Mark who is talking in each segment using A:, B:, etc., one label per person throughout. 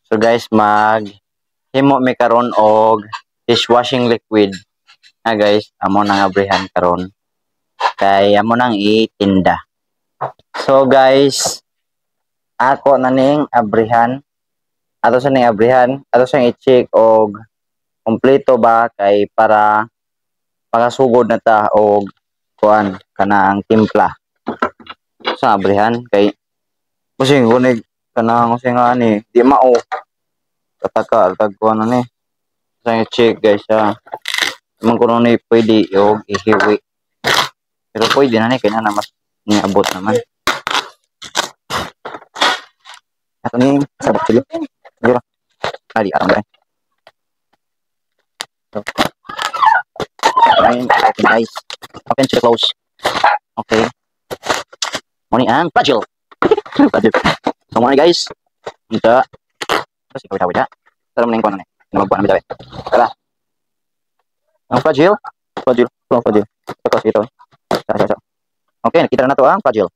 A: So guys, himo mi karon og dishwashing liquid. Guys, amo nang abrihan karon. Kay amo nang itinda. So guys, ako na ning abrihan. Ato sa ning abrihan, ato sa i-check og kompleto ba kay para pakasugod na ta og kuan kanang timpla. Sa abrihan kay kasi kunig kanang kasi nga ni di mao kataka tagkuan na ni. Sa i-check guys man kuno ni pwede og ihiwi. Pero pwede na ni kaya na mas niabot naman. Ato ni sabot sila. Dira. Ari aram dai. So. Open eyes. Open to close. Okay. Morning and fragile. Fragile. So morning guys. Ito. Kasi kawita wita. Tara mo na yung kuwan na ni. Namagkuhan na bitaw. Tara. Ang fragile. Fragile. Oh, fragile. Tapos ito. So. Okay, nakita na to ang fragile.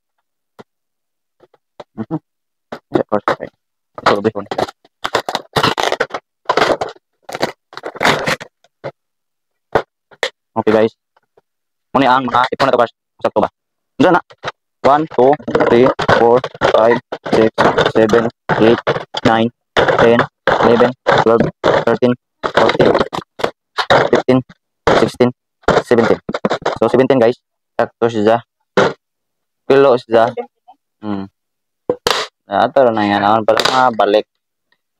A: Okay. Ito ulit ko. Okay guys. Muna ang mga ito na ito guys. Sakto ba? Diyan na. 1, 2, 3, 4, 5, 6, 7, 8, 9, 10, 11, 12, 13, 14, 15, 16, 17. So 17 guys. Sakto siya. Pilo siya. Naturo na yan. Awan pala mga balik.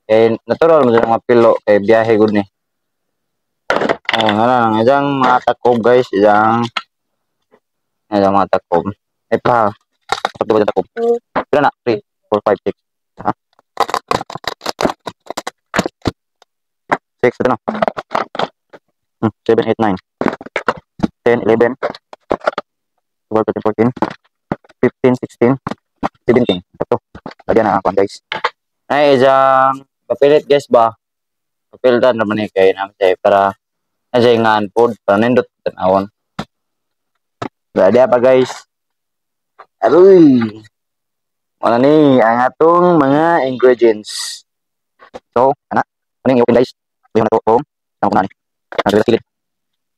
A: Kaya natural mo dyan mga pilo. Kaya biyahe good ni. Oh, nga lang, mga takob guys, isang mga takob. Pa, sakto ba yung takob? Pila na? 3, 4, 5, 6. Ha? 6, ito na. 7, 8, 9. 10, 11. 12, 13, 14. 15, 16, 17. Sakto. Lagyan na ako guys. Ay, isang papilit guys ba? Papilitan naman eh kayo namin siya para nasa ingaan po, para nindot tanawon. Ada apa guys? Aruy! Wala ni ang atong mga ingredients. So, anak, maning i-open guys. Bihon na to kung saan ko na ni. Nagre silid.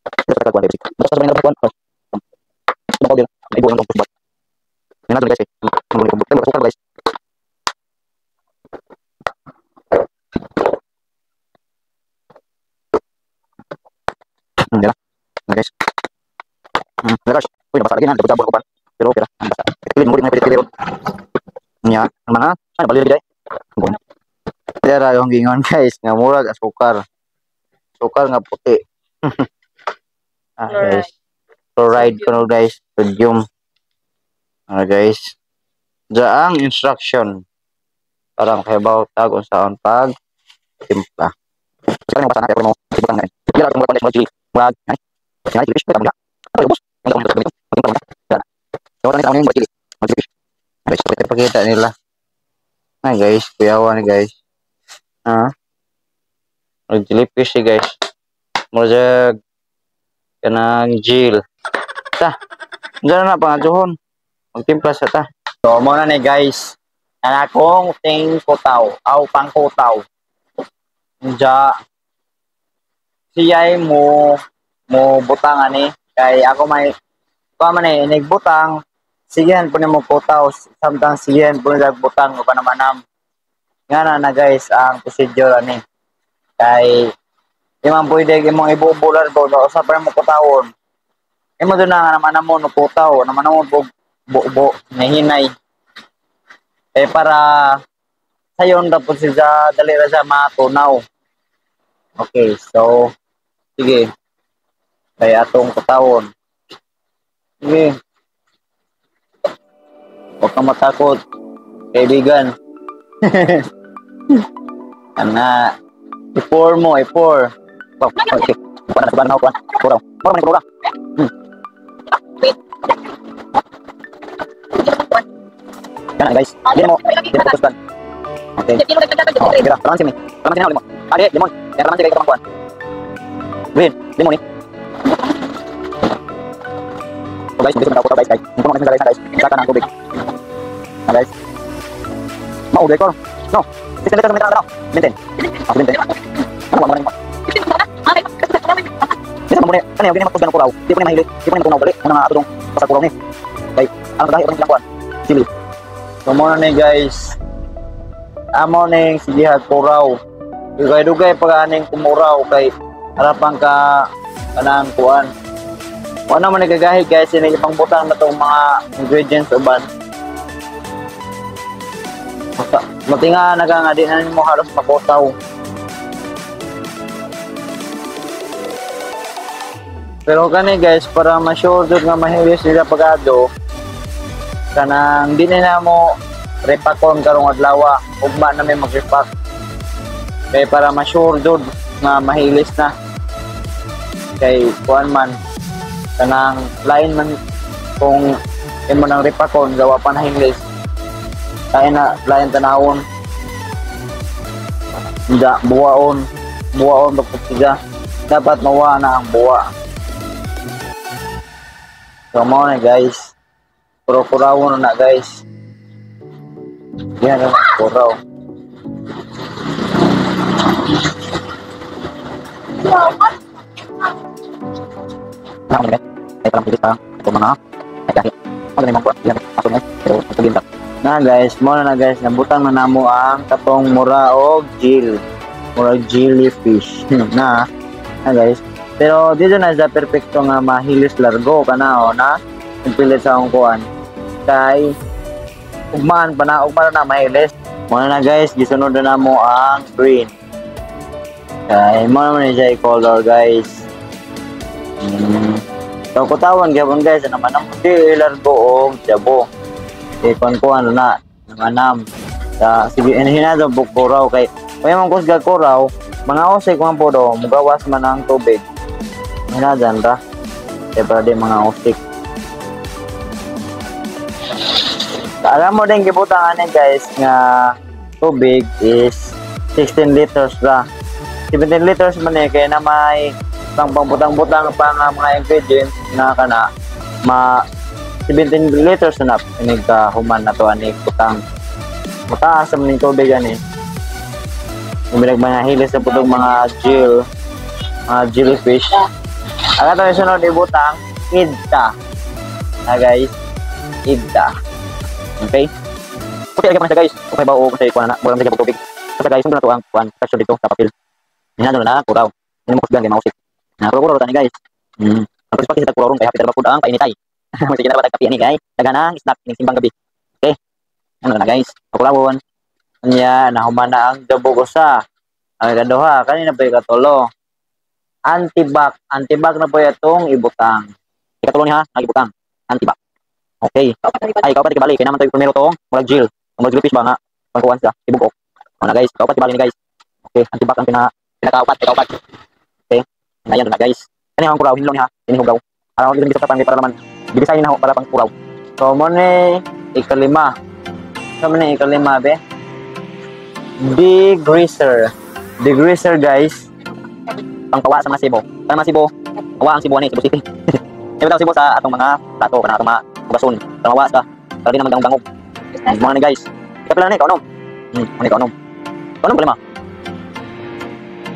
A: Ito sa kagwan guys. Basta sa mga kagwan. Ito ba din? Ibu ang tong guys. Yan natin guys eh. Ito guys. Yan na guys. Guys, uy nabasa lagi na, dapat sabon ko pa. Pero okay lang, nabasa. Pilih mo rin na pilih nya, mana? Ano bali lagi dai? Dera yung gingon guys, nga murag asukar. Sukar nga puti. Guys. Chloride kuno guys, sodium. Guys. Jaang instruction para makahibaw tag unsaon pag timpla. Sekarang pasana kay mo tibukan guys. Dira mo pa mo jili. Murag, ay. Ay, fish pa mga. Ay, boss. Ang dami dito. So, wala nang mo jili. Guys, pakita nila. Ay guys, kuyawan guys. Jellyfish guys. Murag kanang jail. Ta. Diyan na pangadyohon. Magtimpla sa ta. So mo na ni guys. Ana kong ting kutaw, aw pang kutaw. Ja siyay mo butang ani kay ako may man eh nagbutang. Sigihan po nimo kutaw, samtang sigihan po nagbutang o panamanam. Nga na guys ang procedure ani. Kay di man pwede imong ibubulan ko sa pa mo kutawon. Imo do na naman mo no kutaw, naman mo buo nahinay. Para sayon dapat siya dali ra siya matunaw. Okay, so sige. Kaya atong kutawon. Sige. Huwag kang matakot, kaibigan. Ana, i-pour mo, i-pour. Okay. Para sa banaw ko. Puraw. Puraw. Yan guys. Hindi mo kuskan. Okay. Mira, kalamansi ni. Kalamansi na limon. Ade, limon. Yan kalamansi kay kapangkuan. Green, limon ni. So guys, dito na ako guys. Hindi mo kasi guys. Saka na ang tubig. Guys. Mau dekor. No. 16 liters na daw. Benten. Ako benten. Ano mo? Bisa mo ni, kani gini magpusgan ko raw. Di ko ni mahili. Di ko ni mapunaw gali. Una nga ato dong pasag ko raw ni. Kay ang dahil ron lang Chili. So mo ni guys. Amo ning sigihag ko raw. Dugay-dugay pag-aning kumuraw kay harapan ka kanang kuan. Kung ano man nagagahi guys, ini pang butang na tong mga ingredients uban. Matinga nagangadi na mo halos makotaw. Pero kani guys, para ma-sure jud nga mahilis nila pagado, kanang di na mo repakon karong adlaw, ugma na may mag-repack. Kay para ma-sure jud nga mahilis na. Kay kuan man kanang lain man kung imo nang repakon gawa pa na hilis. Kaya na lain tanawon. Hindi buwaon pagkatiga. Dapat mawa na ang buwa. So mo na guys. Kuraw na guys. Yan na kuraw. Na guys, mo na guys, nabutang na namo ang katong mura og jellyfish na guys. Pero dito na sa perfecto nga mahilis largo kana na pilit sa akong kuan kay ugmaan pa na mahilis. Mo na guys, gisunod na namo ang green. Kay mo naman siya color guys. So kutawan gyapon guys, naman ang puti largo og jabo. Kung ano na namanam sa sige hinado bukuraw kay may man kusga kuraw mga osay kung po do mugawas man ang tubig hinadan ra kay para di mga osik. Alam mo din gibutang ani guys nga tubig is 16 liters ra. 17 liters man kay na may pang-butang-butang pa nga mga ingredients na kana 17 liters na inig human na to ani butang mataas sa maning tubig ani umilag mga hilis sa putong mga jellyfish aga to sunod ibutang idta na guys idta okay lagi pa na guys okay ba o kasi kuha na wala na tubig kasi guys sunod na to ang kuhan pressure dito sa papel hinado na kuraw hindi mo kusgan kay mausik na kuraw tani guys tapos pag kita kuraw kay hapit ra pud ang painitay. Sige na ba kape ni guys. Daganang snack ning simbang gabi. Okay. Ano na guys? Kulawon. Nya nahuman na ang dabo usa. Ang kaduha kanina pa ikatulo. Antibac na po itong ibutang. Ikatulo ni ha, nagibutang. Antibac. Okay. Ay ikaw pa balik kay naman to primero tong murag gel. Murag jellyfish ba nga? Pangkuan sa ibugok. Ano guys? Ikaw pa balik ni guys. Okay, antibac ang pinakaupat. Okay. Ayan na guys. Kani ang kuraw hinlong ni ha. Ini hugaw. Araw dito sa para naman didesign na ho para pang kuraw. So mo ni ikalima. So mo ni ikalima be. Degreaser guys. Pangpawa sa mga sibo. Sa mga sibo, awa ang sibo ni Cebu City. Iba sibo sa atong mga plato kana atong mga bason. Tamawa sa para di na magdangog. Mga ni guys. Kapila ni kaunom. Ani kaunom. Kaunom kalima.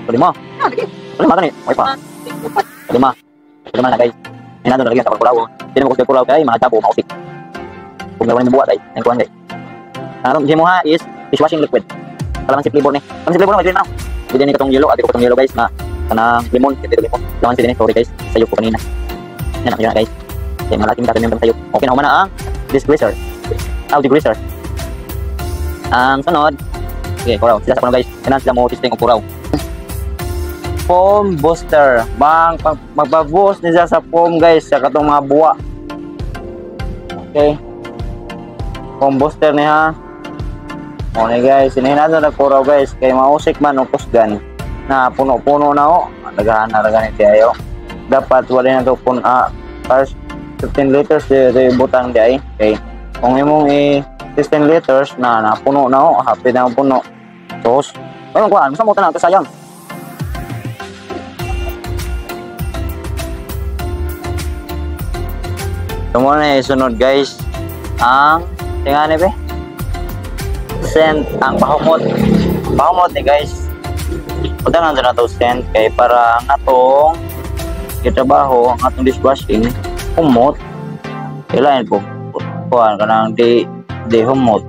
A: Kalima. Kalima tani. Oy pa. Kalima na guys. Hinado na lagi sa kuraw. Hindi mo kusga kuraw kay mga tabo mausik. Kung gawin mo buhat ay ang kuan guys. Ang gimo ha is dishwashing liquid. Kalaman si flavor ni. Kalaman si flavor na dili na. Dili ni katong yellow, ati ko katong yellow guys na kana lemon, kiti lemon. Lawan si dinhi sorry guys. Sayop ko kanina. Yan na guys. Kaya mga laking katon yung sayop. Okay na humana ang degreaser. Degreaser. Ang sunod. Okay, kuraw. Sila sa kuno guys. Kanan sila mo testing og kuraw. Foam booster. Magpa-boost niya sa foam guys sa katong mga buwa. Okay. Foam booster niya ha. Okay guys, hinahinado na kuraw guys kay mausik man o kusgan na puno-puno na o. Dagahan na ganit ayo. Dapat wala na to pun first 15 liters di butang di ay. Okay. Kung imong 16 liters na puno na o, hapit na puno. Tos. Ayun kuan, sa mo tanan to sayang. Tumo na isunod guys ang tingani be scent ang pahumot Pamot ni guys. Punta na na to stand kay para nga tong trabaho ang atong dishwashing humot. Kailangan po kuan kanang di humot.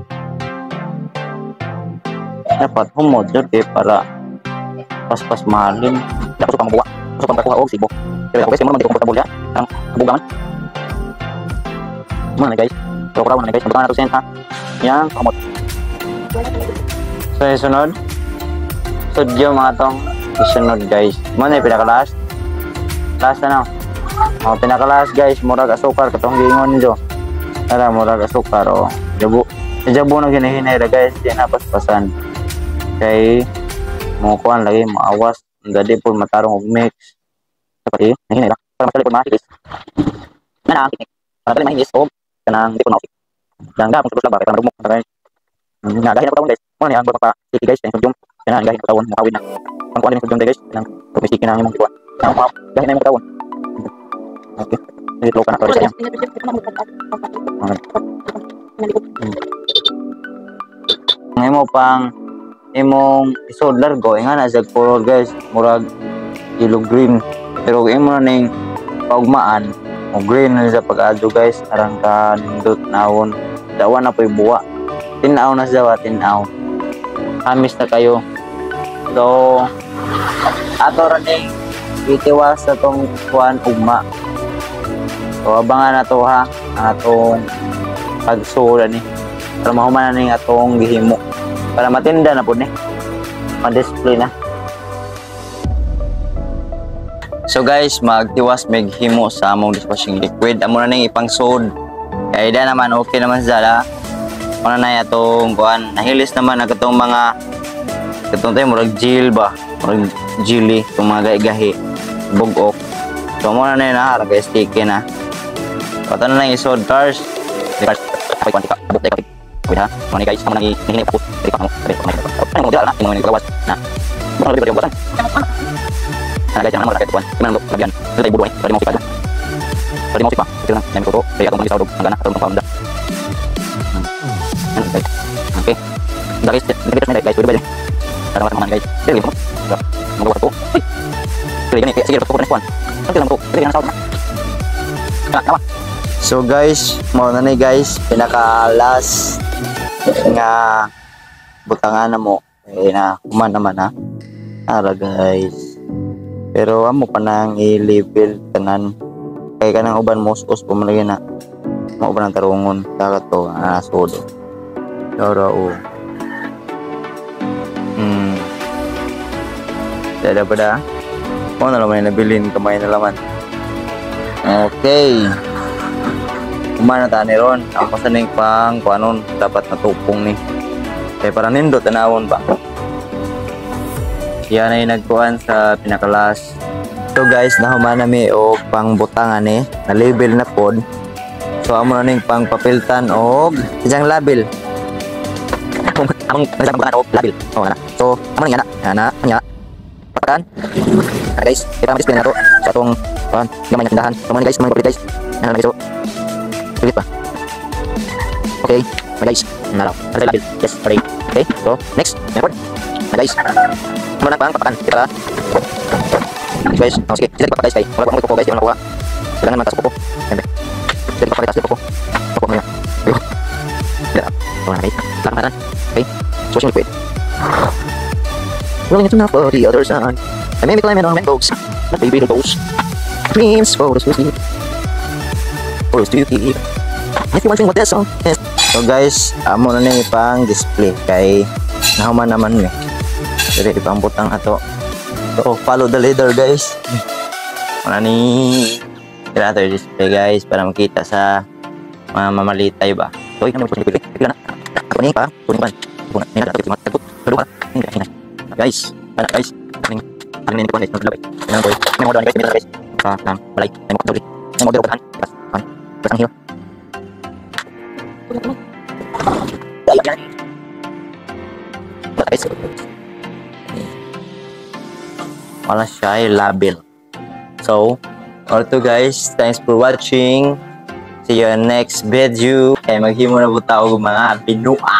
A: Dapat humot jud kay para pas mahalin. Dapat pang buwa. Dapat pang kuha og sibok. Kaya ako guys, mo man komportable ya. Ang bugangan. Mana guys? Pro na guys, bukangan na to stand ha. Yang humot. So, sunod. Studio mga tong isunod guys. Muna yung pinaka-last. Last na na. Pinaka-last guys. Murag asukar. Katong gingon nyo. Tara, murag asukar. Jabo na ginahinay na guys. Di napaspasan. Kay mukuhan lagi. Maawas. Gadi po matarong og mix. Dapat nahinay na. Para matali po makilis. Na teknik. Para matali mahinis. O kanang di po mausik. Langga kung tulus lang ba. Kaya marumok. Gahin na po guys. Muna niya ang papapasiki guys. Kaya yung kailangan gahin ang katawan, mukawin na. Ang kuha din yung guys, kailangan pumisikin na yung kiwa. Gahin na yung katawan. Okay. Nilitlo ka na to sa iyang. Ngayon mo pang imong isod largo, nga na sa color guys, murag yellow green. Pero kung mo na ning paugmaan, o green na sa pag-adyo guys, arang ka nindot naon. Dawan na po yung buwa. Tinaw na sa tinaw. Kamis na kayo. So, ato rin itiwas sa itong kuhan ugma. So, abangan na to ha. Ang atong pagsura ni. Para mahuman na ng atong gihimo. Para matinda na po ni. Ma-display na. So guys, magtiwas may himo sa among dishwashing liquid. Amo na ning ipangsod. Kaya ida naman okay naman sa ano na itong kuhan. Nahilis naman ang itong mga katong tayo murag gel ba, murag jelly, itong mga gahi bugok. So muna na yun ha, lagay sticky na. Pata na lang isod cars. Cars, kapay kwanti ka, abot tayo kapit. Wait ha, mga guys, naman nang hihinay pa po. Kaya ka mo, ay mo dila na, ino nang gawas na. Bukang labi ba yung buwatan? Nah guys, jangan mau rakyat tuan, gimana untuk kelebihan? Itu tadi buduh tadi mau kita aja. Tadi mau sih pak, kecil kan, yang foto, kayak aku mau disaudo, enggak atau mau paham dah. Oke, udah guys, kita main guys, udah aja. Ada teman guys, jadi kamu, mau foto, pilih ini kayak segini foto next one, nanti langsung foto, pilih yang saud. Nah, so guys, mau na ni guys, pinaka last nga butangan na mo, na kuman naman ha. Ara guys. Pero amo pa nang i-level tanan kay kanang uban mos-os pumalagi na mao ba nang tarungon dagat to sodo o dada pada mo na laman nabilin kamay na laman. Okay, kumana ta ni ron ang pasaning pang kuanon dapat natupong ni kay para nindot tanawon ba. Yan ay nagkuhan sa pinakalas. So guys, nahuman nami o pang butangan eh. Na-label na pod. So amo na ning pang papiltan o isang label. Among isang butangan o label. O ana. So amo na ana. Anya. Patakan. Guys, kita display na to sa atong gamay na tindahan. So guys, mga guys. Ano na ito? Pilit pa. Okay, guys. Naraw. Ano label? Yes, sorry. Okay, so next. Record. Guys. Muna pang papakan kita guys. Sige, sila papakan guys kay wala ko guys, wala ko. Kailangan mantas ko. Siyempre. Sila papakan tas ko. Ko mo. Ya. Wala guys. Lakan. Okay. Social liquid. Rolling into now for the other side. I may be climbing on rainbows. Not baby those. Dreams photos with me. Photos to keep. If you wondering what that song is. So guys, amo na ni pang display kay nahuman naman ni. Jadi ipamputang ato. So follow the leader guys. Wala ni kira ato display guys para makita sa mga mamalitay ba. So ikaw mo pwede pila na. Ako ni pa, kunin pa. Kunin ni dapat mat tagot. Kedua. Guys, ana guys. Ning ko guys, naglabay. Nang boy. May modern guys, guys. Nang balay. May mo duli. May modern kan. Kan. Pasang hiyo. Guys. Guys. Wala siya ay label. So, all to guys, thanks for watching. See you in next video. Kaya maghimo na po tao mga pinua.